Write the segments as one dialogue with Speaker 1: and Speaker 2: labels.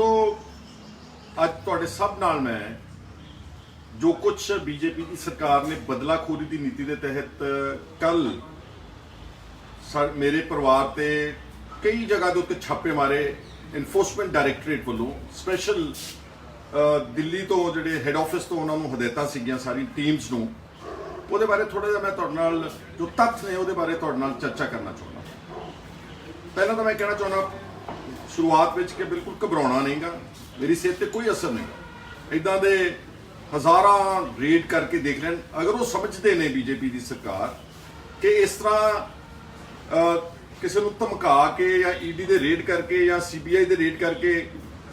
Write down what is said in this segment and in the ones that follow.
Speaker 1: दोस्तों ਅੱਜ ਤੁਹਾਡੇ ਸਭ ਨਾਲ ਮੈਂ जो कुछ बीजेपी की सरकार ने बदलाखोरी की नीति के तहत कल मेरे परिवार से कई जगह के उत्ते छापे मारे इनफोर्समेंट डायरैक्टरेट वालों स्पैशल दिल्ली तो जोड़े हैड ऑफिस तो उन्होंने हदायतां सीगियां सारी टीम्स नूं उहदे बारे थोड़ा जिहा मैं तुहाडे नाल जो तथ्य ने उहदे बारे तुहाडे नाल चर्चा करना चाहुंदा। पहला तो मैं कहना चाहुंदा शुरुआत विच कि बिल्कुल घबराउणा नहीं गा, मेरी सेहत ते कोई असर नहीं इदां दे हज़ारां रेड करके देख लैन। अगर वो समझते ने बीजेपी की सरकार कि इस तरह किसी को धमका के या ईडी दे रेड करके या CBI दे रेड करके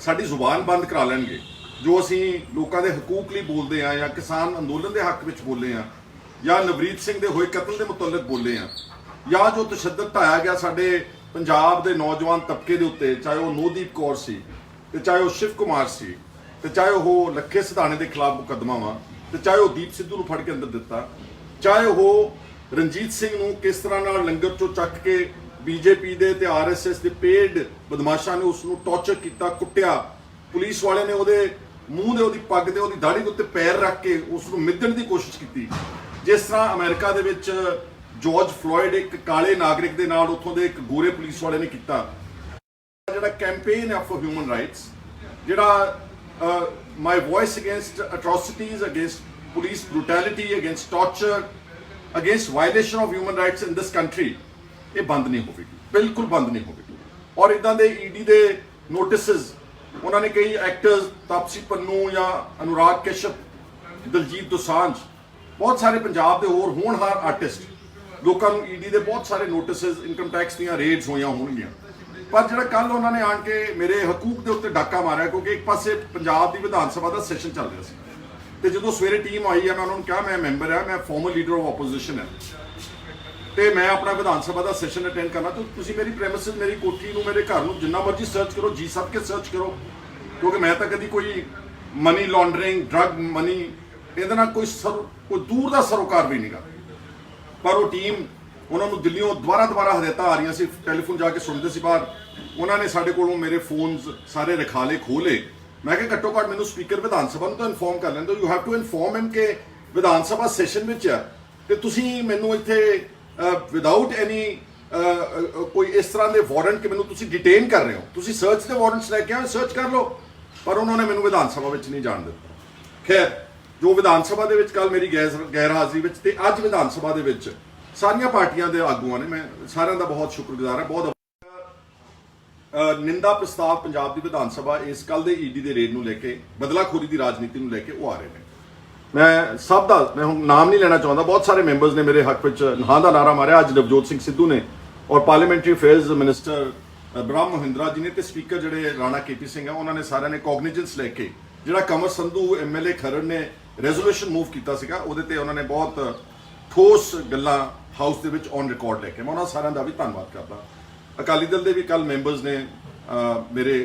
Speaker 1: साडी जुबान बंद करा लैणगे, जो असीं लोकां दे हकूक लई बोलदे हां या किसान अंदोलन दे हक विच बोले हां या नवरीत सिंह दे होए कतल दे मुतल्लक बोले हां या जो तशद्दद ढाया गया साडे पंजाब दे नौजवान तबके दे उत्ते, चाहे वो नोदीप कौर सी ते चाहे वो शिव कुमार सी ते चाहे वो लखे सिधाने के खिलाफ मुकदमा वा ते चाहे वो दीप सिद्धू फड़ के अंदर दिता, चाहे वो रणजीत सिंह नूं किस तरह नाल लंगर चों चक के बीजेपी दे ते RSS दे पेड बदमाशां ने उसनूं टॉर्चर किया, कुट्टिया, पुलिस वाले ने उहदे मूँह दे उहदी पग दे उहदी दाढ़ी दे उत्ते पैर रख के उसनूं मिधण दी कोशिश की। जिस तरह अमेरिका दे विच जॉर्ज फ्लॉयड एक काले नागरिक दे नाल उत्थों दे एक गोरे पुलिस वाले ने किया। जिहड़ा कैंपेन है फॉर ह्यूमन राइट्स, जिहड़ा my voice against atrocities, against police brutality, against torture, against violation of human rights in this country, ये बंद नहीं होगी, बिल्कुल बंद नहीं होगी। और इदां दे ईडी दे नोटिसेस उन्होंने कई एक्टर्स तापसी पन्नू या अनुराग कश्यप, दलजीत दोसांझ, बहुत सारे पंजाब के होर होनहार आर्टिस्ट लोगों को ईडी के बहुत सारे नोटिसेस इनकम टैक्स दी रेड्स होईयां होणगीਆਂ। पर जो कल उन्होंने आन के मेरे हकूक के उत्ते डाका मारिया, क्योंकि एक पासे पंजाब की विधान सभा का सैशन चल रहा है तो जो सवेरे टीम आई है मैं उन्होंने कहा मैं मैंबर है, मैं फॉर्मल लीडर ऑफ ओपोजिशन है तो मैं अपना विधान सभा का सैशन अटेंड करना, तो तुसीं मेरी प्रेमिसेस मेरी कोठी नूं मेरे घर नूं जिन्ना मर्जी सर्च करो, जी सब के सर्च करो, क्योंकि मैं तो कभी कोई मनी लॉन्ड्रिंग ड्रग मनी ये कोई दूर का सरोकार भी नहीं गा। पर वो टीम उन्होंने दिल्लियों दोबारा हदायतां आ रही सी, टैलीफोन जाके सुनते सी बाहर, उन्होंने साढ़े कोलों मेरे फोन सारे रखा ले खोले। मैं कि घट्टो घट्ट मैनूं स्पीकर विधान सभा तो इनफॉर्म कर लैंदे, you have to inform him कि विधान सभा सैशन विच है ते तुसीं मैनूं इत्थे विदाउट एनी कोई इस तरह के वारंट कि मैनूं तुसीं डिटेन कर रहे हो, तुसीं सर्च के वारंट्स लैके आओ, सर्च कर लो। पर उन्होंने मैनूं विधान सभा विच नहीं जाण दित्ता। खैर जो विधान सभा दे विच कल मेरी गैर हाज़री विच ते अज विधान सभा दे विच सारियां पार्टियां दे आगूआं ने, मैं सारियां दा बहुत शुक्रगुजार है। बहुत निंदा प्रस्ताव पंजाब की विधान सभा इस कल के ईडी के रेड को लेके बदलाखोरी की राजनीति को लेके वो आ रहे हैं। मैं सब का मैं हुण नाम नहीं लेना चाहता, बहुत सारे मैंबर्स ने मेरे हक में हाँ का नारा मारिया। अज नवजोत सिंह सिद्धू ने और पार्लीमेंटरी अफेयर्स मिनिस्टर ब्रह्म महिंद्रा जी ने तो स्पीकर जोड़े राणा KP सिंह है उन्होंने सारे ने कॉग्निजेंस लैके जो कंवर संधू MLA खरड़ ने रेजोल्यूशन मूव किया उन्होंने बहुत ठोस गल्लां हाउस के विच ऑन रिकॉर्ड लैके, मैं उन्होंने सारिਆਂ ਦਾ भी धन्यवाद करता। अकाली दल के भी कल मैंबर्स ने मेरे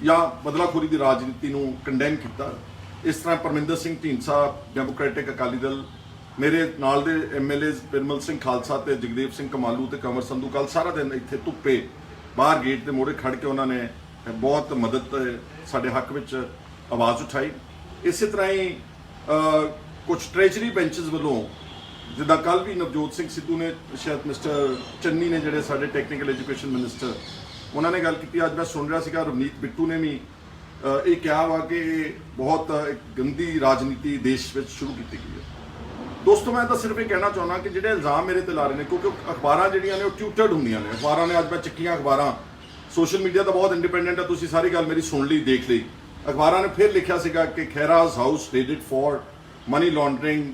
Speaker 1: या बदलाखोरी की राजनीति को कंडेम किया। इस तरह परमिंदर सिंह ढींडसा डेमोक्रेटिक अकाली दल, मेरे नाल दे MLAs पिरमल सिंह खालसा ते जगदेव सिंह कमालू ते कंवर संधू कल सारा दिन इत्थे धुप्पे बाहर गेट के मोड़े खड़ के उन्होंने बहुत मदद साडे हक विच आवाज़ उठाई। इस तरह ही कुछ ट्रेजरी बेंचेस वालों जिदा कल भी नवजोत सिंह सिद्धू ने शायद मिस्टर चन्नी ने जोड़े साढ़े टैक्नीकल एजुकेशन मिनिस्टर उन्होंने गल की, अज मैं सुन रहा सीगा रवनीत बिट्टू ने भी ये कहा वा कि बहुत एक गंदी राजनीति देश में शुरू की गई है। दोस्तों मैं तो सिर्फ ये कहना चाहना कि जो इल्जाम मेरे ते ला रहे हैं, क्योंकि अखबारां जिहड़ियां ने ट्यूटर्ड होंदियां ने, अखबारां ने अज मैं चक्कियां अखबारां, सोशल मीडिया तो बहुत इंडिपेंडेंट है, तुसीं सारी गल मेरी सुन ली देख ली। अखबारां ने फिर लिखा सीगा कि Khaira's house raided for money laundering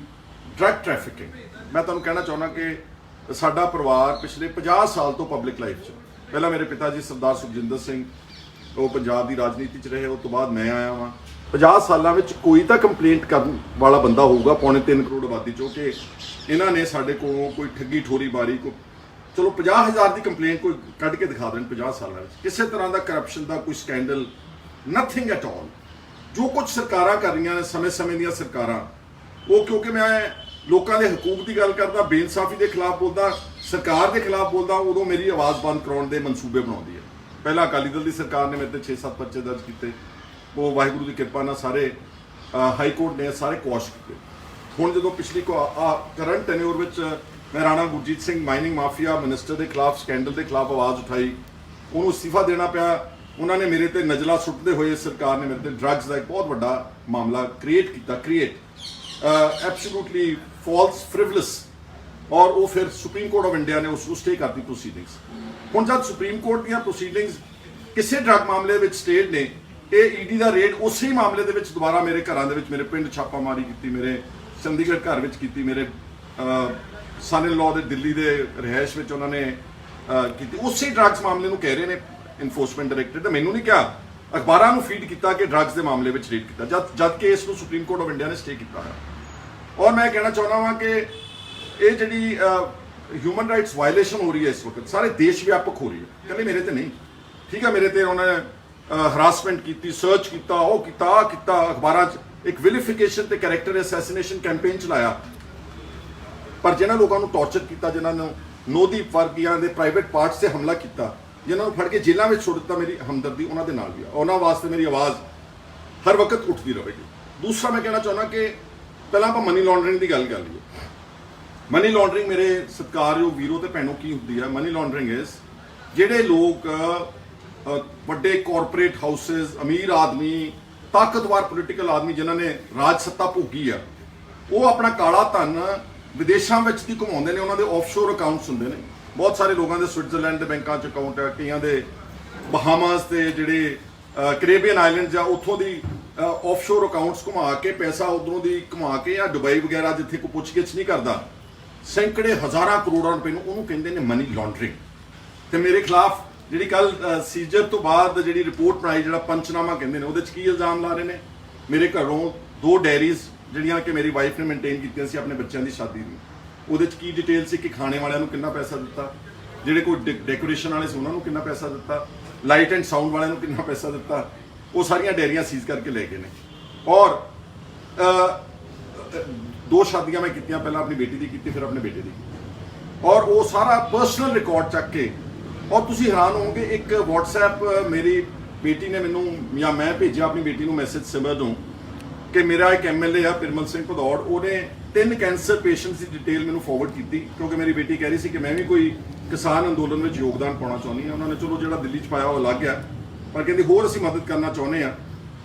Speaker 1: drug trafficking. मैं तुहानूं कहना चाहुंदा कि साडा परिवार पिछले 50 साल तो पब्लिक लाइफ च, पहला मेरे पिता जी सरदार सुखजिंदर सिंह वो पंजाब की राजनीति च रहे, उस तो बाद मैं आया वहाँ। 50 सालों में कोई तो कंप्लेंट करने वाला बंदा होगा 3.25 करोड़ आबादी चो कि इन्हों ने साढ़े को कोई ठगी ठोरी मारी, को चलो 50,000 की कंप्लेंट कोई कढ़ के दिखा दें 50 साल किसी तरह का करप्शन का कोई स्कैंडल, नथिंग एट ऑल। जो कुछ सरकारां कर रही हैं समय समय दी सरकारां, वो क्योंकि मैं लोगों के हकूक की गल करता, बेइंसाफी के खिलाफ बोलता, सरकार के खिलाफ बोलता, उदों मेरी आवाज़ बंद कराने के मनसूबे बनाती है। ਪਹਿਲਾਂ ਅਕਾਲੀ ਦਲ ਦੀ ਸਰਕਾਰ ਨੇ ਮੇਰੇ ਤੇ 6-7 ਪਰਚੇ ਦਰਜ ਕੀਤੇ, ਉਹ ਵਾਹਿਗੁਰੂ ਦੀ ਕਿਰਪਾ ਨਾਲ ਸਾਰੇ ਹਾਈ ਕੋਰਟ ਨੇ ਸਾਰੇ ਕੁਆਸ਼ ਕੀਤੇ। ਹੁਣ ਜਦੋਂ ਪਿਛਲੀ ਕਰੰਟ ਟੈਨਿਓਰ ਵਿੱਚ ਮੈਂ Rana Gurjeet Singh mining mafia minister ਦੇ ਖਿਲਾਫ ਸਕੈਂਡਲ ਦੇ ਖਿਲਾਫ ਆਵਾਜ਼ ਉਠਾਈ, ਉਹਨੂੰ ਅਸਤੀਫਾ ਦੇਣਾ ਪਿਆ। ਉਹਨਾਂ ਨੇ ਮੇਰੇ ਤੇ ਨਜ਼ਲਾ ਸੁੱਟਦੇ ਹੋਏ ਸਰਕਾਰ ਨੇ ਮੇਰੇ ਤੇ ਡਰੱਗਸ ਦਾ ਇੱਕ ਬਹੁਤ ਵੱਡਾ ਮਾਮਲਾ ਕ੍ਰੀਏਟ ਐਬਸੋਲੂਟਲੀ ਫਾਲਸ ਫ੍ਰਿਵਲਸ, ਔਰ ਉਹ ਫਿਰ ਸੁਪਰੀਮ ਕੋਰਟ ਆਫ ਇੰਡੀਆ ਨੇ ਉਸ ਨੂੰ ਸਟੇ ਕਰਤੀ ਪ੍ਰੋਸੀਡਿੰਗਸ। ਹੁਣ ਜਦ ਸੁਪਰੀਮ ਕੋਰਟ ਦੀਆਂ ਪ੍ਰੋਸੀਡਿੰਗਸ ਕਿਸੇ ਡਰੱਗ ਮਾਮਲੇ ਵਿੱਚ ਸਟੇਟ ਨੇ, ਇਹ ਈਡੀ ਦਾ ਰੇਡ ਉਸੇ ਹੀ ਮਾਮਲੇ ਦੇ ਵਿੱਚ ਦੁਬਾਰਾ ਮੇਰੇ ਘਰਾਂ ਦੇ ਵਿੱਚ, ਮੇਰੇ ਪਿੰਡ ਛਾਪਾਮਾਰੀ ਕੀਤੀ, ਮੇਰੇ ਚੰਡੀਗੜ੍ਹ ਘਰ ਵਿੱਚ ਕੀਤੀ, ਮੇਰੇ ਸਨ ਇਨ ਲਾਅ ਦੇ ਦਿੱਲੀ ਦੇ ਰਿਹਾਇਸ਼ ਵਿੱਚ ਉਹਨਾਂ ਨੇ ਕੀਤੀ। ਉਸੇ ਡਰੱਗਸ ਮਾਮਲੇ ਨੂੰ ਕਹਿ ਰਹੇ ਨੇ ਇਨਫੋਰਸਮੈਂਟ ਡਾਇਰੈਕਟੋਰੇਟ ਨੇ, ਮੈਨੂੰ ਨਹੀਂ ਕਿਹਾ, ਅਖਬਾਰਾਂ ਨੂੰ ਫੀਡ ਕੀਤਾ ਕਿ ਡਰੱਗਸ ਦੇ ਮਾਮਲੇ ਵਿੱਚ ਰੇਡ ਕੀਤਾ, ਜਦ ਕਿ ਇਸ ਨੂੰ ਸੁਪਰੀਮ ਕੋਰਟ ਆਫ ਇੰਡੀਆ ਨੇ ਸਟੇ ਕੀਤਾ ਹੈ। ਔਰ ਮੈਂ ਕਹਿਣਾ ਚਾਹੁੰਦਾ ਹਾਂ ਕਿ ਇਹ ਜਿਹੜੀ ਹਿਊਮਨ ਰਾਈਟਸ ਵਾਇਲੇਸ਼ਨ ਹੋ ਰਹੀ ਹੈ ਇਸ ਵਕਤ ਸਾਰੇ ਦੇਸ਼ ਵਿਆਪਕ ਹੋ ਰਹੀ ਹੈ, ਕਹਿੰਦੇ ਮੇਰੇ ਤੇ ਨਹੀਂ, ਠੀਕ ਹੈ, ਮੇਰੇ ਤੇ ਉਹਨਾਂ ਨੇ ਹਰਾਸਮੈਂਟ ਕੀਤੀ, ਸਰਚ ਕੀਤਾ, ਉਹ ਕੀਤਾ, ਆਹ ਕੀਤਾ, ਅਖਬਾਰਾਂ 'ਚ ਇੱਕ ਵਿਲੀਫਿਕੇਸ਼ਨ ਤੇ ਕੈਰੈਕਟਰ ਅਸੈਸੀਨੇਸ਼ਨ ਕੈਂਪੇਨ ਚਲਾਇਆ। ਪਰ ਜਿਹਨਾਂ ਲੋਕਾਂ ਨੂੰ ਟੌਰਚਰ ਕੀਤਾ, ਜਿਨ੍ਹਾਂ ਨੂੰ ਨੋਦੀਪ ਵਰਗੀਆਂ ਦੇ ਪ੍ਰਾਈਵੇਟ ਪਾਰਟਸ ਤੇ ਹਮਲਾ ਕੀਤਾ, ਜਿਨ੍ਹਾਂ ਨੂੰ ਫੜ ਕੇ ਜੇਲ੍ਹਾਂ ਵਿੱਚ ਸੁੱਟ ਦਿੱਤਾ, ਮੇਰੀ ਹਮਦਰਦੀ ਉਹਨਾਂ ਦੇ ਨਾਲ ਵੀ ਆ, ਉਹਨਾਂ ਵਾਸਤੇ ਮੇਰੀ ਆਵਾਜ਼ ਹਰ ਵਕਤ ਉੱਠਦੀ ਰਹੇਗੀ। ਦੂਸਰਾ ਮੈਂ ਕਹਿਣਾ ਚਾਹੁੰਦਾ ਕਿ ਪਹਿਲਾਂ ਆਪਾਂ ਮਨੀ ਲਾਂਡਰਿੰਗ ਦੀ ਗੱਲ ਕਰ ਲਈਏ। ਮਨੀ ਲਾਂਡਰਿੰਗ ਮੇਰੇ ਸਤਿਕਾਰਯੋਗ ਵੀਰੋ ਤੇ ਭੈਣੋ ਕੀ ਹੁੰਦੀ ਹੈ? ਮਨੀ ਲਾਂਡਰਿੰਗ ਇਸ ਜਿਹੜੇ ਲੋਕ ਵੱਡੇ ਕਾਰਪੋਰੇਟ ਹਾਊਸਸ, ਅਮੀਰ ਆਦਮੀ, ਤਾਕਤਵਰ ਪੋਲੀਟੀਕਲ ਆਦਮੀ ਜਿਨ੍ਹਾਂ ਨੇ ਰਾਜ ਸੱਤਾ ਭੋਗੀ ਆ, ਉਹ ਆਪਣਾ ਕਾਲਾ ਧਨ ਵਿਦੇਸ਼ਾਂ ਵਿੱਚ ਦੀ ਘੁਮਾਉਂਦੇ ਨੇ। ਉਹਨਾਂ ਦੇ ਆਫਸ਼ੋਰ ਅਕਾਊਂਟਸ ਹੁੰਦੇ ਨੇ, ਬਹੁਤ ਸਾਰੇ ਲੋਕਾਂ ਦੇ ਸਵਿਟਜ਼ਰਲੈਂਡ ਦੇ ਬੈਂਕਾਂ 'ਚ ਅਕਾਊਂਟ ਹੈ, ਕਈਆਂ ਦੇ ਬਹਾਮਾਸ ਤੇ ਜਿਹੜੇ ਕੈਰੇਬੀਅਨ ਆਈਲੈਂਡਸ ਆ ਉੱਥੋਂ ਦੀ ਆਫਸ਼ੋਰ ਅਕਾਊਂਟਸ ਘੁਮਾ ਕੇ ਪੈਸਾ ਉਧਰੋਂ ਦੀ ਘੁਮਾ ਕੇ, ਜਾਂ ਦੁਬਈ ਵਗੈਰਾ ਜਿੱਥੇ ਕੋਈ ਪੁੱਛਗਿੱਛ ਨਹੀਂ ਕਰਦਾ, ਸੈਂਕੜੇ ਹਜ਼ਾਰਾਂ ਕਰੋੜਾਂ ਰੁਪਏ ਨੂੰ, ਉਹਨੂੰ ਕਹਿੰਦੇ ਨੇ ਮਨੀ ਲਾਂਡਰਿੰਗ। ਤੇ ਮੇਰੇ ਖਿਲਾਫ ਜਿਹੜੀ ਕੱਲ ਸੀਜਰ ਤੋਂ ਬਾਅਦ ਜਿਹੜੀ ਰਿਪੋਰਟ ਬਣਾਈ, ਜਿਹੜਾ ਪੰਚਨਾਮਾ ਕਹਿੰਦੇ ਨੇ, ਉਹਦੇ 'ਚ ਕੀ ਇਲਜ਼ਾਮ ਲਾ ਰਹੇ ਨੇ? ਮੇਰੇ ਘਰੋਂ 2 ਡਾਇਰੀਜ਼ ਜਿਹੜੀਆਂ ਕਿ ਮੇਰੀ ਵਾਈਫ ਨੇ ਮੇਨਟੇਨ ਕੀਤੀਆਂ ਸੀ ਆਪਣੇ ਬੱਚਿਆਂ ਦੀ ਸ਼ਾਦੀ ਦੀ, ਉਹਦੇ 'ਚ ਕੀ ਡਿਟੇਲ ਸੀ ਕਿ ਖਾਣੇ ਵਾਲਿਆਂ ਨੂੰ ਕਿੰਨਾ ਪੈਸਾ ਦਿੱਤਾ, ਜਿਹੜੇ ਕੋਈ ਡੈਕੋਰੇਸ਼ਨ ਵਾਲੇ ਸੀ ਉਹਨਾਂ ਨੂੰ ਕਿੰਨਾ ਪੈਸਾ ਦਿੱਤਾ, ਲਾਈਟ ਐਂਡ ਸਾਊਂਡ ਵਾਲਿਆਂ ਨੂੰ ਕਿੰਨਾ ਪੈਸਾ ਦਿੱਤਾ, ਉਹ ਸਾਰੀਆਂ ਡਾਇਰੀਆਂ ਸੀਜ਼ ਕਰਕੇ ਲੈ ਗਏ ਨੇ। ਔਰ 2 ਸ਼ਾਦੀਆਂ ਮੈਂ ਕੀਤੀਆਂ, ਪਹਿਲਾਂ ਆਪਣੀ ਬੇਟੀ ਦੀ ਕੀਤੀ, ਫਿਰ ਆਪਣੇ ਬੇਟੇ ਦੀ ਕੀਤੀ, ਔਰ ਉਹ ਸਾਰਾ ਪਰਸਨਲ ਰਿਕਾਰਡ ਚੱਕ ਕੇ, ਔਰ ਤੁਸੀਂ ਹੈਰਾਨ ਹੋਵੋਗੇ, ਇੱਕ WhatsApp ਮੇਰੀ ਬੇਟੀ ਨੇ ਮੈਨੂੰ, ਜਾਂ ਮੈਂ ਭੇਜਿਆ ਆਪਣੀ ਬੇਟੀ ਨੂੰ ਮੈਸੇਜ ਸਿਮਰ ਨੂੰ ਕਿ ਮੇਰਾ ਇੱਕ MLA ਆ ਪਿਰਮਲ ਸਿੰਘ ਭਦੌੜ, ਉਹਨੇ 3 ਕੈਂਸਰ ਪੇਸ਼ੈਂਟਸ ਦੀ ਡਿਟੇਲ ਮੈਨੂੰ ਫਾਰਵਰਡ ਕੀਤੀ, ਕਿਉਂਕਿ ਮੇਰੀ ਬੇਟੀ ਕਹਿ ਰਹੀ ਸੀ ਕਿ ਮੈਂ ਵੀ ਕੋਈ ਕਿਸਾਨ ਅੰਦੋਲਨ ਵਿੱਚ ਯੋਗਦਾਨ ਪਾਉਣਾ ਚਾਹੁੰਦੀ ਹਾਂ। ਉਹਨਾਂ ਨੇ ਚਲੋ ਜਿਹੜਾ ਦਿੱਲੀ 'ਚ ਪਾਇਆ ਉਹ ਅਲੱਗ ਆ, ਪਰ ਕਹਿੰਦੀ ਹੋਰ ਅਸੀਂ ਮਦਦ ਕਰਨਾ ਚਾਹੁੰਦੇ ਆ।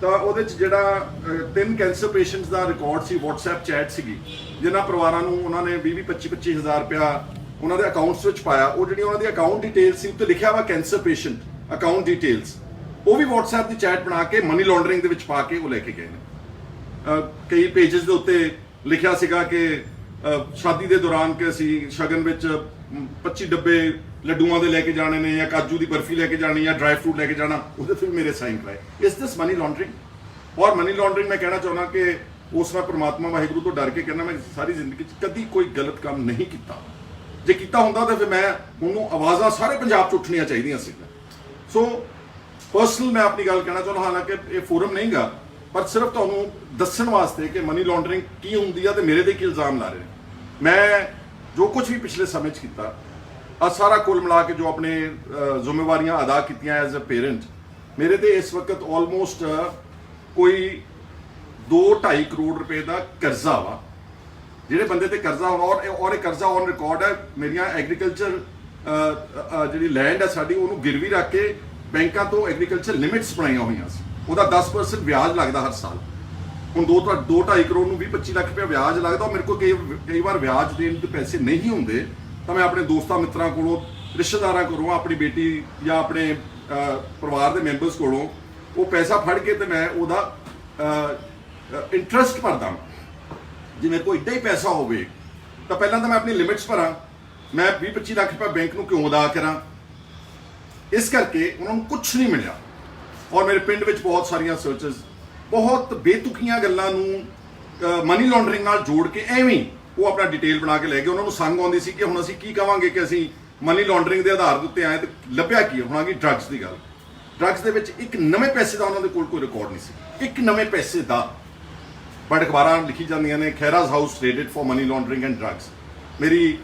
Speaker 1: ਤਾਂ ਉਹਦੇ 'ਚ ਜਿਹੜਾ 3 ਕੈਂਸਰ ਪੇਸ਼ੈਂਟਸ ਦਾ ਰਿਕਾਰਡ ਸੀ, WhatsApp ਚੈਟ ਸੀਗੀ, ਜਿਨ੍ਹਾਂ ਪਰਿਵਾਰਾਂ ਨੂੰ ਉਹਨਾਂ ਨੇ 20-25 ਹਜ਼ਾਰ ਰੁਪਇਆ ਉਹਨਾਂ ਦੇ ਅਕਾਊਂਟਸ ਵਿੱਚ ਪਾਇਆ। ਉਹ ਜਿਹੜੀ ਉਹਨਾਂ ਦੀ ਅਕਾਊਂਟ ਡਿਟੇਲ ਸੀ ਉੱਤੇ ਲਿਖਿਆ ਵਾ ਕੈਂਸਰ ਪੇਸ਼ੈਂਟ ਅਕਾਊਂਟ ਡਿਟੇਲਸ, ਉਹ ਵੀ WhatsApp ਦੀ ਚੈਟ ਬਣਾ ਕੇ ਮਨੀ ਲਾਂਡਰਿੰਗ ਦੇ ਵਿੱਚ ਪਾ ਕੇ ਉਹ ਲੈ ਕੇ ਗਏ ਨੇ। ਕਈ ਪੇਜਸ ਦੇ ਉੱਤੇ ਲਿਖਿਆ ਸੀਗਾ ਕਿ ਸ਼ਾਦੀ ਦੇ ਦੌਰਾਨ ਕਿ ਅਸੀਂ ਸ਼ਗਨ ਵਿੱਚ 25 ਡੱਬੇ ਲੱਡੂਆਂ ਦੇ ਲੈ ਕੇ ਜਾਣੇ ਨੇ, ਜਾਂ ਕਾਜੂ ਦੀ ਬਰਫੀ ਲੈ ਕੇ ਜਾਣੀ, ਜਾਂ ਡਰਾਈ ਫਰੂਟ ਲੈ ਕੇ ਜਾਣਾ, ਉਹਦੇ ਤੇ ਵੀ ਮੇਰੇ ਸਾਈਨ ਕਰਾਏ। ਇਸ ਦਿਸ ਮਨੀ ਲਾਂਡਰਿੰਗ। ਔਰ ਮਨੀ ਲਾਂਡਰਿੰਗ ਮੈਂ ਕਹਿਣਾ ਚਾਹੁੰਦਾ ਕਿ ਉਸ ਨਾਲ ਪ੍ਰਮਾਤਮਾ ਵਾਹਿਗੁਰੂ ਤੋਂ ਡਰ ਕੇ ਕਹਿੰਦਾ ਮੈਂ ਸਾਰੀ ਜ਼ਿੰਦਗੀ 'ਚ ਕਦੀ ਕੋਈ ਗਲਤ ਕੰਮ ਨਹੀਂ ਕੀਤਾ। ਜੇ ਕੀਤਾ ਹੁੰਦਾ ਤਾਂ ਫਿਰ ਮੈਂ ਉਹਨੂੰ ਆਵਾਜ਼ਾਂ ਸਾਰੇ ਪੰਜਾਬ 'ਚ ਉੱਠਣੀਆਂ ਚਾਹੀਦੀਆਂ ਸੀ। ਸੋ ਪਰਸਨਲ ਮੈਂ ਆਪਣੀ ਗੱਲ ਕਹਿਣਾ ਚਾਹੁੰਦਾ, ਹਾਲਾਂਕਿ ਇਹ ਫੋਰਮ ਨਹੀਂਗਾ, ਪਰ ਸਿਰਫ ਤੁਹਾਨੂੰ ਦੱਸਣ ਵਾਸਤੇ ਕਿ ਮਨੀ ਲਾਂਡਰਿੰਗ ਕੀ ਹੁੰਦੀ ਆ ਤੇ ਮੇਰੇ ਤੇ ਕੀ ਇਲਜ਼ਾਮ ਲਾ ਰਹੇ ਨੇ। ਮੈਂ ਜੋ ਕੁਝ ਵੀ ਪਿਛਲੇ ਸਮੇਂ 'ਚ ਕੀਤਾ, ਆ ਸਾਰਾ ਕੁੱਲ ਮਿਲਾ ਕੇ ਜੋ ਆਪਣੇ ਜ਼ਿੰਮੇਵਾਰੀਆਂ ਅਦਾ ਕੀਤੀਆਂ ਐਜ਼ ਅ ਪੇਰੈਂਟ, ਮੇਰੇ ਤੇ ਇਸ ਵਕਤ ਆਲਮੋਸਟ ਕੋਈ 2-2.5 ਕਰੋੜ ਰੁਪਏ ਦਾ ਕਰਜ਼ਾ ਵਾ। ਜਿਹੜੇ ਬੰਦੇ ਤੇ ਕਰਜ਼ਾ ਹੋਣਾ, ਔਰ ਇਹ ਕਰਜ਼ਾ ਔਨ ਰਿਕਾਰਡ ਹੈ। ਮੇਰੀਆਂ ਐਗਰੀਕਲਚਰ ਜਿਹੜੀ ਲੈਂਡ ਹੈ ਸਾਡੀ, ਉਹਨੂੰ ਗਿਰਵੀ ਰੱਖ ਕੇ ਬੈਂਕਾਂ ਤੋਂ ਐਗਰੀਕਲਚਰ ਲਿਮਿਟਸ ਬਣਾਈਆਂ ਹੋਈਆਂ ਸੀ, ਉਹਦਾ 10% ਵਿਆਜ ਲੱਗਦਾ ਹਰ ਸਾਲ। ਹੁਣ 2-2.5 ਕਰੋੜ ਨੂੰ 20-25 ਲੱਖ ਰੁਪਏ ਵਿਆਜ ਲੱਗਦਾ। ਮੇਰੇ ਕੋਲ ਕਈ ਵਾਰ ਵਿਆਜ ਦੇਣ ਦੇ ਪੈਸੇ ਨਹੀਂ ਹੁੰਦੇ, ਤਾਂ ਮੈਂ ਆਪਣੇ ਦੋਸਤਾਂ ਮਿੱਤਰਾਂ ਕੋਲੋਂ, ਰਿਸ਼ਤੇਦਾਰਾਂ ਕੋਲੋਂ, ਆਪਣੀ ਬੇਟੀ ਜਾਂ ਆਪਣੇ ਪਰਿਵਾਰ ਦੇ ਮੈਂਬਰਸ ਕੋਲੋਂ ਉਹ ਪੈਸਾ ਫੜ ਕੇ ਤੇ ਮੈਂ ਉਹਦਾ ਇੰਟਰਸਟ ਭਰਦਾ। ਜੇ ਮੇਰੇ ਕੋਲ ਇੱਦਾਂ ਹੀ ਪੈਸਾ ਹੋਵੇ ਤਾਂ ਪਹਿਲਾਂ ਤਾਂ ਮੈਂ ਆਪਣੀ ਲਿਮਿਟਸ ਭਰਾਂ। ਮੈਂ 20-25 ਲੱਖ ਰੁਪਏ ਬੈਂਕ ਨੂੰ ਕਿਉਂ ਅਦਾ ਕਰਾਂ? ਇਸ ਕਰਕੇ ਉਹਨਾਂ ਨੂੰ ਕੁਝ ਨਹੀਂ ਮਿਲਿਆ। ਔਰ ਮੇਰੇ ਪਿੰਡ ਵਿੱਚ ਬਹੁਤ ਸਾਰੀਆਂ ਸਰਚਸ, ਬਹੁਤ ਬੇਤੁਕੀਆਂ ਗੱਲਾਂ ਨੂੰ ਮਨੀ ਲਾਂਡਰਿੰਗ ਨਾਲ ਜੋੜ ਕੇ ਐਵੇਂ ਉਹ ਆਪਣਾ ਡਿਟੇਲ ਬਣਾ ਕੇ ਲੈ ਗਏ। ਉਹਨਾਂ ਨੂੰ ਸੰਗ ਆਉਂਦੀ ਸੀ ਕਿ ਹੁਣ ਅਸੀਂ ਕੀ ਕਵਾਂਗੇ ਕਿ ਅਸੀਂ ਮਨੀ ਲਾਂਡਰਿੰਗ ਦੇ ਆਧਾਰ ਦੇ ਉੱਤੇ ਆਏ, ਤੇ ਲੱਭਿਆ ਕੀ ਹੁਣ ਆ ਗਈ ਡਰੱਗਸ ਦੀ ਗੱਲ। ਡਰੱਗਸ ਦੇ ਵਿੱਚ ਇੱਕ ਨਵੇਂ ਪੈਸੇ ਦਾ ਉਹਨਾਂ ਦੇ ਕੋਲ ਕੋਈ ਰਿਕਾਰਡ ਨਹੀਂ ਸੀ, ਇੱਕ ਨਵੇਂ ਪੈਸੇ ਦਾ। ਬਟ ਅਖਬਾਰਾਂ ਲਿਖੀ ਜਾਂਦੀਆਂ ਨੇ Khaira's house raided for money laundering and drugs. ਮੇਰੀ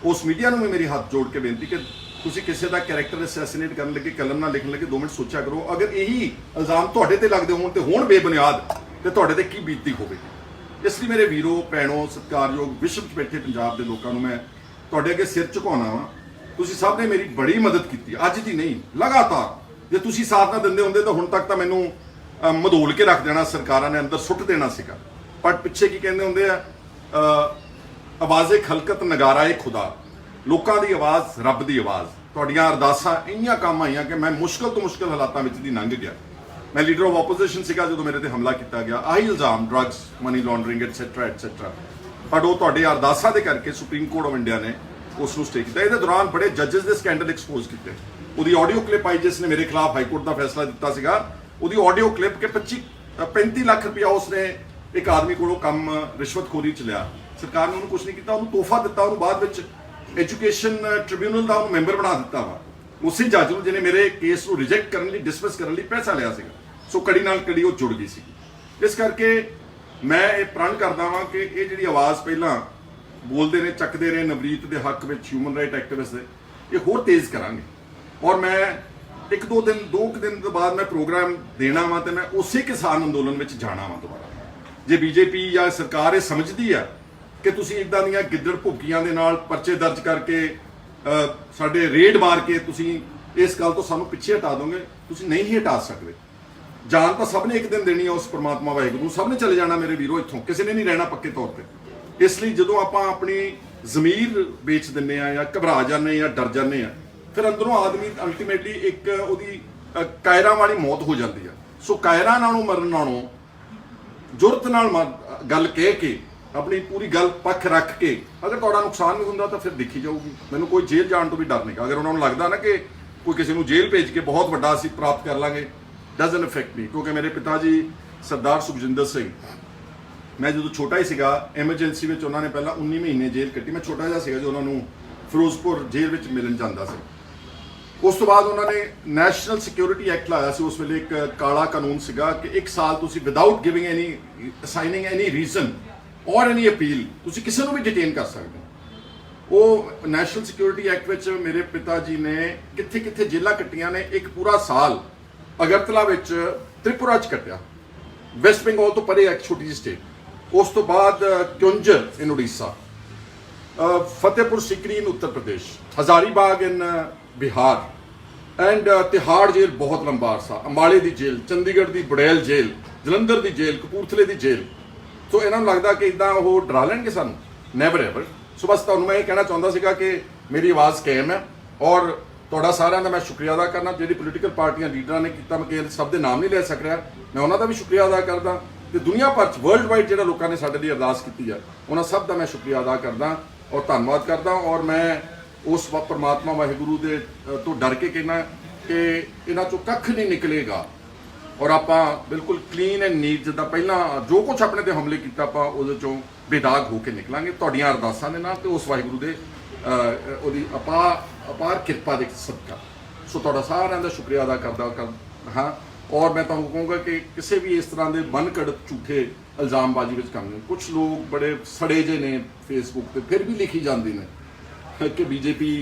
Speaker 1: ਉਸ ਮੀਡੀਆ ਨੂੰ ਵੀ ਮੇਰੀ ਹੱਥ ਜੋੜ ਕੇ ਬੇਨਤੀ ਕਿ ਤੁਸੀਂ ਕਿਸੇ ਦਾ ਕੈਰੈਕਟਰ ਅਸੈਸੀਨੇਟ ਕਰਨ ਲੱਗੇ, ਕਲਮ ਨਾਲ ਲਿਖਣ ਲੱਗੇ 2 ਮਿੰਟ ਸੋਚਿਆ ਕਰੋ। ਅਗਰ ਇਹੀ ਇਲਜ਼ਾਮ ਤੁਹਾਡੇ ਤੇ ਲੱਗਦੇ ਹੋਣ ਤੇ ਹੋਣ ਬੇਬੁਨਿਆਦ, ਤੇ ਤੁਹਾਡੇ ਤੇ ਕੀ ਬੀਤਦੀ ਹੋਵੇਗੀ। ਇਸ ਲਈ ਮੇਰੇ ਵੀਰੋ ਭੈਣੋ, ਸਤਿਕਾਰਯੋਗ ਵਿਸ਼ਵ 'ਚ ਬੈਠੇ ਪੰਜਾਬ ਦੇ ਲੋਕਾਂ ਨੂੰ ਮੈਂ ਤੁਹਾਡੇ ਅੱਗੇ ਸਿਰ ਝੁਕਾਉਣਾ ਵਾ। ਤੁਸੀਂ ਸਭ ਨੇ ਮੇਰੀ ਬੜੀ ਮਦਦ ਕੀਤੀ, ਅੱਜ ਦੀ ਨਹੀਂ ਲਗਾਤਾਰ। ਜੇ ਤੁਸੀਂ ਸਾਥ ਨਾ ਦਿੰਦੇ ਹੁੰਦੇ ਤਾਂ ਹੁਣ ਤੱਕ ਤਾਂ ਮੈਨੂੰ ਮਧੋਲ ਕੇ ਰੱਖ ਦੇਣਾ, ਸਰਕਾਰਾਂ ਨੇ ਅੰਦਰ ਸੁੱਟ ਦੇਣਾ ਸੀਗਾ। ਪਰ ਪਿੱਛੇ ਕੀ ਕਹਿੰਦੇ ਹੁੰਦੇ ਆ, ਆਵਾਜ਼ੇ ਖਲਕਤ ਨਗਾਰਾ ਖੁਦਾ, ਲੋਕਾਂ ਦੀ ਆਵਾਜ਼ ਰੱਬ ਦੀ ਆਵਾਜ਼। ਤੁਹਾਡੀਆਂ ਅਰਦਾਸਾਂ ਇੰਨੀਆਂ ਕੰਮ ਆਈਆਂ ਕਿ ਮੈਂ ਮੁਸ਼ਕਲ ਤੋਂ ਮੁਸ਼ਕਲ ਹਾਲਾਤਾਂ ਵਿੱਚ ਦੀ ਲੰਘ ਗਿਆ। ਮੈਂ ਲੀਡਰ ਆਫ ਆਪੋਜੀਸ਼ਨ ਸੀਗਾ ਜਦੋਂ ਮੇਰੇ ਤੇ ਹਮਲਾ ਕੀਤਾ ਗਿਆ, ਆਹੀ ਇਲਜ਼ਾਮ drugs, money laundering etcetera etcetera. ਪਰ ਉਹ ਤੁਹਾਡੇ ਅਰਦਾਸਾਂ ਦੇ ਕਰਕੇ ਸੁਪਰੀਮ ਕੋਰਟ ਆਫ ਇੰਡੀਆ ਨੇ ਉਸ ਨੂੰ ਸਟੇ ਕੀਤਾ। ਇਹਦੇ ਦੌਰਾਨ ਬੜੇ ਜੱਜਸ ਦੇ ਸਕੈਂਡਲ ਐਕਸਪੋਜ਼ ਕੀਤੇ। ਉਹਦੀ ਆਡੀਓ ਕਲਿੱਪ ਆਈ ਜਿਸ ਨੇ ਮੇਰੇ ਖਿਲਾਫ ਹਾਈ ਕੋਰਟ ਦਾ ਫੈਸਲਾ ਦਿੱਤਾ ਸੀਗਾ। ਉਹਦੀ ਆਡੀਓ ਕਲਿੱਪ ਕਿ 35 ਲੱਖ ਰੁਪਇਆ ਉਸਨੇ ਇੱਕ ਆਦਮੀ ਕੋਲੋਂ ਕੰਮ ਰਿਸ਼ਵਤਖੋਰੀ ਚ ਲਿਆ। ਸਰਕਾਰ ਨੇ ਉਹਨੂੰ ਕੁਝ ਨਹੀਂ ਕੀਤਾ, ਉਹਨੂੰ ਤੋਹਫਾ ਦਿੱਤਾ। ਉਹਨੂੰ ਬਾਅਦ ਵਿੱਚ ਐਜੂਕੇਸ਼ਨ ਟ੍ਰਿਬਿਊਨਲ ਦਾ ਉਹਨੂੰ ਮੈਂਬਰ ਬਣਾ ਦਿੱਤਾ ਵਾ, ਉਸੇ ਜੱਜ ਨੂੰ ਜਿਹਨੇ ਮੇਰੇ ਕੇਸ ਨੂੰ ਰਿਜੈਕਟ ਕਰਨ ਲਈ, ਡਿਸਮਿਸ ਕਰਨ ਲਈ ਪੈਸਾ ਲਿਆ ਸੀਗਾ। ਸੋ ਕੜੀ ਨਾਲ ਕੜੀ ਉਹ ਜੁੜ ਗਈ ਸੀ। ਇਸ ਕਰਕੇ ਮੈਂ ਇਹ ਪ੍ਰਣ ਕਰਦਾ ਵਾਂ ਕਿ ਇਹ ਜਿਹੜੀ ਆਵਾਜ਼ ਪਹਿਲਾਂ ਬੋਲਦੇ ਨੇ, ਚੱਕਦੇ ਰਹੇ ਨਵਰੀਤ ਦੇ ਹੱਕ ਵਿੱਚ, ਹਿਊਮਨ ਰਾਈਟ ਐਕਟਿਵਿਸਟ ਦੇ, ਇਹ ਹੋਰ ਤੇਜ਼ ਕਰਾਂਗੇ। ਔਰ ਮੈਂ 2 ਦਿਨ ਤੋਂ ਬਾਅਦ ਮੈਂ ਪ੍ਰੋਗਰਾਮ ਦੇਣਾ ਵਾ ਤੇ ਮੈਂ ਉਸੇ ਕਿਸਾਨ ਅੰਦੋਲਨ ਵਿੱਚ ਜਾਣਾ ਵਾ ਦੁਬਾਰਾ। ਜੇ ਬੀਜੇਪੀ ਜਾਂ ਸਰਕਾਰ ਇਹ ਸਮਝਦੀ ਆ ਕਿ ਤੁਸੀਂ ਇਦਾਂ ਦੀਆਂ ਗਿੱਦੜ ਭੁੱਕੀਆਂ ਦੇ ਨਾਲ ਪਰਚੇ ਦਰਜ ਕਰਕੇ ਸਾਡੇ ਰੇਡ ਮਾਰ ਕੇ ਤੁਸੀਂ ਇਸ ਗੱਲ ਤੋਂ ਸਾਨੂੰ ਪਿੱਛੇ ਹਟਾ ਦੋਗੇ, ਤੁਸੀਂ ਨਹੀਂ ਹੀ ਹਟਾ ਸਕਦੇ। ਜਾਨ ਤਾਂ ਸਭ ਨੇ ਇੱਕ ਦਿਨ ਦੇਣੀ ਹੈ ਉਸ ਪਰਮਾਤਮਾ ਵਾਹਿਗੁਰੂ ਨੂੰ, ਸਭ ਨੇ ਚਲੇ ਜਾਣਾ ਮੇਰੇ ਵੀਰੋ ਇੱਥੋਂ, ਕਿਸੇ ਨੇ ਨਹੀਂ ਰਹਿਣਾ ਪੱਕੇ ਤੌਰ ਤੇ। ਇਸ ਲਈ ਜਦੋਂ ਆਪਾਂ ਆਪਣੀ ਜ਼ਮੀਰ ਵੇਚ ਦਿੰਨੇ ਆ ਜਾਂ ਘਬਰਾ ਜਾਂਦੇ ਜਾਂ ਡਰ ਜਾਂਦੇ ਆ, ਫਿਰ ਅੰਦਰੋਂ ਆਦਮੀ ਅਲਟੀਮੇਟਲੀ ਇੱਕ ਉਹਦੀ ਕਾਇਰਾਂ ਵਾਲੀ ਮੌਤ ਹੋ ਜਾਂਦੀ ਆ। ਸੋ ਕਾਇਰਾਂ ਨਾਲੋਂ ਮਰਨ ਨਾਲੋਂ ਜੁਰਤ ਨਾਲ ਗੱਲ ਕਹਿ ਕੇ, ਆਪਣੀ ਪੂਰੀ ਗੱਲ ਪੱਖ ਰੱਖ ਕੇ, ਅਗਰ ਤੁਹਾਡਾ ਨੁਕਸਾਨ ਨਹੀਂ ਹੁੰਦਾ ਤਾਂ ਫਿਰ ਦੇਖੀ ਜਾਊਗੀ। ਮੈਨੂੰ ਕੋਈ ਜੇਲ੍ਹ ਜਾਣ ਤੋਂ ਵੀ ਡਰ ਨਹੀਂ। ਅਗਰ ਉਹਨਾਂ ਨੂੰ ਲੱਗਦਾ ਨਾ ਕਿ ਕੋਈ ਕਿਸੇ ਨੂੰ ਜੇਲ੍ਹ ਭੇਜ ਕੇ ਬਹੁਤ ਵੱਡਾ ਅਸੀਂ ਪ੍ਰਾਪਤ ਕਰ ਲਾਂਗੇ, ਡਜ਼ਨਟ ਅਫੈਕਟ ਮੀ। ਕਿਉਂਕਿ ਮੇਰੇ ਪਿਤਾ ਜੀ ਸਰਦਾਰ ਸੁਖਜਿੰਦਰ ਸਿੰਘ, ਮੈਂ ਜਦੋਂ ਛੋਟਾ ਹੀ ਸੀਗਾ, ਐਮਰਜੈਂਸੀ ਵਿੱਚ ਉਹਨਾਂ ਨੇ ਪਹਿਲਾਂ 19 ਮਹੀਨੇ ਜੇਲ੍ਹ ਕੱਟੀ। ਮੈਂ ਛੋਟਾ ਜਿਹਾ ਸੀਗਾ ਜੋ ਉਹਨਾਂ ਨੂੰ ਫਿਰੋਜ਼ਪੁਰ ਜੇਲ੍ਹ ਵਿੱਚ ਮਿਲਣ ਜਾਂਦਾ ਸੀ। ਉਸ ਤੋਂ ਬਾਅਦ ਉਹਨਾਂ ਨੇ ਨੈਸ਼ਨਲ ਸਿਕਿਉਰਿਟੀ ਐਕਟ ਲਾਇਆ ਸੀ। ਉਸ ਵੇਲੇ ਇੱਕ ਕਾਲਾ ਕਾਨੂੰਨ ਸੀਗਾ ਕਿ 1 ਸਾਲ ਤੁਸੀਂ ਵਿਦਆਊਟ ਗਿਵਿੰਗ ਐਨੀ, ਅਸਾਈਨਿੰਗ ਐਨੀ ਰੀਜ਼ਨ ਔਰ ਐਨੀ ਅਪੀਲ, ਤੁਸੀਂ ਕਿਸੇ ਨੂੰ ਵੀ ਡਿਟੇਨ ਕਰ ਸਕਦੇ ਹੋ। ਉਹ ਨੈਸ਼ਨਲ ਸਿਕਿਉਰਿਟੀ ਐਕਟ ਵਿੱਚ ਮੇਰੇ ਪਿਤਾ ਜੀ ਨੇ ਕਿੱਥੇ ਕਿੱਥੇ ਜੇਲ੍ਹਾਂ ਕੱਟੀਆਂ ਨੇ। ਇੱਕ ਪੂਰਾ ਸਾਲ ਅਗਰਤਲਾ ਵਿੱਚ, ਤ੍ਰਿਪੁਰਾ 'ਚ ਕੱਟਿਆ, ਵੈਸਟ ਬੰਗਾਲ ਤੋਂ ਪਰੇ ਇੱਕ ਛੋਟੀ ਜਿਹੀ ਸਟੇਟ। ਉਸ ਤੋਂ ਬਾਅਦ ਕਿਉਂਝ ਇਨ ਉੜੀਸਾ, ਫਤਿਹਪੁਰ ਸਿਕਰੀ ਇਨ ਉੱਤਰ ਪ੍ਰਦੇਸ਼, ਹਜ਼ਾਰੀਬਾਗ ਇਨ ਬਿਹਾਰ, ਐਂਡ ਤਿਹਾੜ ਜੇਲ੍ਹ ਬਹੁਤ ਲੰਬਾ ਅਰਸਾ, ਅੰਬਾਲੇ ਦੀ ਜੇਲ੍ਹ, ਚੰਡੀਗੜ੍ਹ ਦੀ ਬੜੈਲ ਜੇਲ੍ਹ, ਜਲੰਧਰ ਦੀ ਜੇਲ੍ਹ, ਕਪੂਰਥਲੇ ਦੀ ਜੇਲ੍ਹ। ਸੋ ਇਹਨਾਂ ਨੂੰ ਲੱਗਦਾ ਕਿ ਇਦਾਂ ਉਹ ਡਰਾ ਲੈਣਗੇ ਸਾਨੂੰ, ਨੈਵਰ ਐਵਰ। ਸੋ ਬਸ ਤੁਹਾਨੂੰ ਮੈਂ ਇਹ ਕਹਿਣਾ ਚਾਹੁੰਦਾ ਸੀਗਾ ਕਿ ਮੇਰੀ ਆਵਾਜ਼ ਕਾਇਮ ਹੈ। ਔਰ ਤੁਹਾਡਾ ਸਾਰਿਆਂ ਦਾ ਮੈਂ ਸ਼ੁਕਰੀਆ ਅਦਾ ਕਰਨਾ। ਜਿਹੜੀ ਪੋਲੀਟੀਕਲ ਪਾਰਟੀਆਂ ਲੀਡਰਾਂ ਨੇ ਕੀਤਾ, ਮੈਂ ਸਭ ਦੇ ਨਾਮ ਨਹੀਂ ਲੈ ਸਕ ਰਿਹਾ, ਮੈਂ ਉਹਨਾਂ ਦਾ ਵੀ ਸ਼ੁਕਰੀਆ ਅਦਾ ਕਰਦਾ। ਤੇ ਦੁਨੀਆ ਭਰ 'ਚ ਵਰਲਡ ਵਾਈਡ ਜਿਹੜਾ ਲੋਕਾਂ ਨੇ ਸਾਡੇ ਲਈ ਅਰਦਾਸ ਕੀਤੀ ਹੈ, ਉਹਨਾਂ ਸਭ ਦਾ ਮੈਂ ਸ਼ੁਕਰੀਆ ਅਦਾ ਕਰਦਾ ਔਰ ਧੰਨਵਾਦ ਕਰਦਾ। ਔਰ ਮੈਂ ਉਸ ਪਰਮਾਤਮਾ ਵਾਹਿਗੁਰੂ ਦੇ ਤੋਂ ਡਰ ਕੇ ਕਹਿਣਾ ਕਿ ਇਹਨਾਂ ਚੋਂ ਕੱਖ ਨਹੀਂ ਨਿਕਲੇਗਾ ਔਰ ਆਪਾਂ ਬਿਲਕੁਲ ਕਲੀਨ ਐਂਡ ਨੀਟ, ਜਿੱਦਾਂ ਪਹਿਲਾਂ ਜੋ ਕੁਝ ਆਪਣੇ ਤੇ ਹਮਲੇ ਕੀਤਾ, ਆਪਾਂ ਉਹਦੇ ਚੋਂ ਬੇਦਾਗ ਹੋ ਕੇ ਨਿਕਲਾਂਗੇ ਤੁਹਾਡੀਆਂ ਅਰਦਾਸਾਂ ਦੇ ਨਾਲ ਤੇ ਉਸ ਵਾਹਿਗੁਰੂ ਦੇ ਉਹਦੀ ਅਪਾਰ ਕਿਰਪਾ ਦੇ ਸਦਕਾ। ਸੋ ਤੁਹਾਡਾ ਸਾਰਿਆਂ ਦਾ ਸ਼ੁਕਰੀਆ ਅਦਾ ਕਰਦਾ ਹਾਂ। ਔਰ ਮੈਂ ਤੁਹਾਨੂੰ ਕਹੂੰਗਾ ਕਿ ਕਿਸੇ ਵੀ ਇਸ ਤਰ੍ਹਾਂ ਦੇ ਮਨਘੜਤ ਝੂਠੇ ਇਲਜ਼ਾਮਬਾਜ਼ੀ ਵਿੱਚ ਕੰਮ ਨਹੀਂ। ਕੁਝ ਲੋਕ ਬੜੇ ਸੜੇ ਜੇ ਨੇ ਫੇਸਬੁੱਕ ਤੇ ਫਿਰ ਵੀ ਲਿਖੀ ਜਾਂਦੇ ਨੇ ਕਿ ਬੀਜੇਪੀ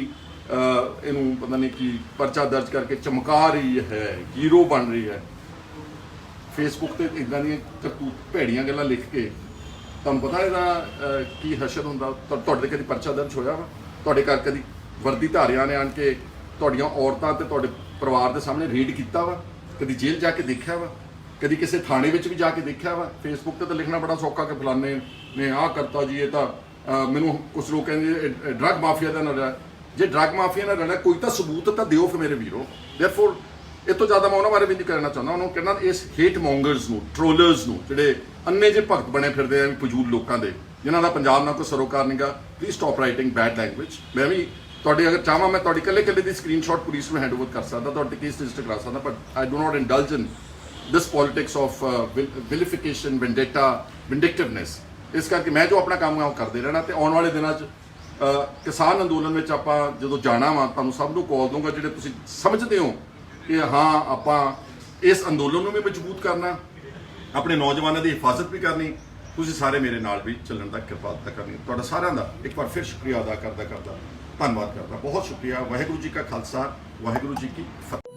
Speaker 1: ਇਹਨੂੰ ਪਤਾ ਨਹੀਂ ਕੀ ਪਰਚਾ ਦਰਜ ਕਰਕੇ ਚਮਕਾ ਰਹੀ ਹੈ, ਹੀਰੋ ਬਣ ਰਹੀ ਹੈ। ਫੇਸਬੁੱਕ ਤੇ ਇਦਾਂ ਦੀਆਂ ਕਰਤੂਤ ਭੈੜੀਆਂ ਗੱਲਾਂ ਲਿਖ ਕੇ ਤੁਹਾਨੂੰ ਪਤਾ ਇਹਦਾ ਕੀ ਹਸ਼ਰ ਹੁੰਦਾ। ਤੁਹਾਡੇ ਤੇ ਕਦੀ ਪਰਚਾ ਦਰਜ ਹੋਇਆ ਵਾ? ਤੁਹਾਡੇ ਘਰ ਕਦੀ ਵਰਦੀ ਧਾਰਿਆਂ ਨੇ ਆਣ ਕੇ ਤੁਹਾਡੀਆਂ ਔਰਤਾਂ ਤੇ ਤੁਹਾਡੇ ਪਰਿਵਾਰ ਦੇ ਸਾਹਮਣੇ ਰੇਡ ਕੀਤਾ ਵਾ? ਕਦੀ ਜੇਲ੍ਹ ਜਾ ਕੇ ਦੇਖਿਆ ਵਾ? ਕਦੀ ਕਿਸੇ ਥਾਣੇ ਵਿੱਚ ਵੀ ਜਾ ਕੇ ਦੇਖਿਆ ਵਾ? ਫੇਸਬੁੱਕ ਤੇ ਤਾਂ ਲਿਖਣਾ ਬੜਾ ਸੌਖਾ ਕਿ ਫਲਾਣੇ ਨੇ ਆਹ ਕਰਤਾ ਜੀ, ਇਹ ਤਾਂ ਮੈਨੂੰ ਕੁਝ ਲੋਕ ਕਹਿੰਦੇ ਡਰੱਗ ਮਾਫੀਆ ਦਾ ਨਾਲ। ਜੇ ਡਰੱਗ ਮਾਫੀਆ ਨਾਲ ਰਹਿਣਾ ਕੋਈ ਤਾਂ ਸਬੂਤ ਤਾਂ ਦਿਓ ਫਿਰ ਮੇਰੇ ਵੀਰੋ। ਦੇਅਰਫੋਰ ਇਹ ਤੋਂ ਜ਼ਿਆਦਾ ਮੈਂ ਉਹਨਾਂ ਬਾਰੇ ਵੀ ਨਹੀਂ ਕਰਨਾ ਚਾਹੁੰਦਾ। ਉਹਨੂੰ ਕਹਿਣਾ ਇਸ ਹੇਟ ਮੌਂਗਰਸ ਨੂੰ, ਟ੍ਰੋਲਰਸ ਨੂੰ, ਜਿਹੜੇ ਅੰਨੇ ਜਿਹੇ ਭਗਤ ਬਣੇ ਫਿਰਦੇ ਆ ਫਜ਼ੂਲ ਲੋਕਾਂ ਦੇ, ਜਿਨ੍ਹਾਂ ਦਾ ਪੰਜਾਬ ਨਾਲ ਕੋਈ ਸਰੋਕਾਰ ਨਹੀਂਗਾ, please stop writing bad language. ਮੈਂ ਵੀ ਤੁਹਾਡੀ ਅਗਰ ਚਾਹਾਂ ਮੈਂ ਤੁਹਾਡੀ ਇਕੱਲੇ ਦੀ ਸਕਰੀਨਸ਼ਾਟ ਪੁਲਿਸ ਨੂੰ ਹੈਂਡਓਵਰ ਕਰ ਸਕਦਾ, ਤੁਹਾਡੇ ਕੇਸ ਰਜਿਸਟਰ ਕਰਾ ਸਕਦਾ, but I do not indulge in this politics of vilification, vendetta, vindictiveness. ਇਸ ਕਰਕੇ ਮੈਂ ਜੋ ਆਪਣਾ ਕੰਮ ਹੈ ਉਹ ਕਰਦੇ ਰਹਿਣਾ। ਤੇ ਆਉਣ ਵਾਲੇ ਦਿਨਾਂ 'ਚ ਕਿਸਾਨ ਅੰਦੋਲਨ ਵਿੱਚ ਆਪਾਂ ਜਦੋਂ ਜਾਣਾ ਵਾ, ਤੁਹਾਨੂੰ ਸਭ ਨੂੰ ਕਾਲ ਦੂੰਗਾ ਜਿਹੜੇ ਤੁਸੀਂ ਸਮਝਦੇ ਹੋ ਕਿ ਹਾਂ ਆਪਾਂ ਇਸ ਅੰਦੋਲਨ ਨੂੰ ਵੀ ਮਜ਼ਬੂਤ ਕਰਨਾ, ਆਪਣੇ ਨੌਜਵਾਨਾਂ ਦੀ ਹਿਫਾਜ਼ਤ ਵੀ ਕਰਨੀ। ਤੁਸੀਂ ਸਾਰੇ ਮੇਰੇ ਨਾਲ ਵੀ ਚੱਲਣ ਦਾ ਕਿਰਪਾਲਤਾ ਕਰਨੀ। ਤੁਹਾਡਾ ਸਾਰਿਆਂ ਦਾ ਇੱਕ ਵਾਰ ਫਿਰ ਸ਼ੁਕਰੀਆ ਅਦਾ ਕਰਦਾ ਧੰਨਵਾਦ ਕਰਦਾ। ਬਹੁਤ ਸ਼ੁਕਰੀਆ। ਵਾਹਿਗੁਰੂ ਜੀ ਕਾ ਖਾਲਸਾ, ਵਾਹਿਗੁਰੂ ਜੀ ਕੀ ਫਤਿਹ।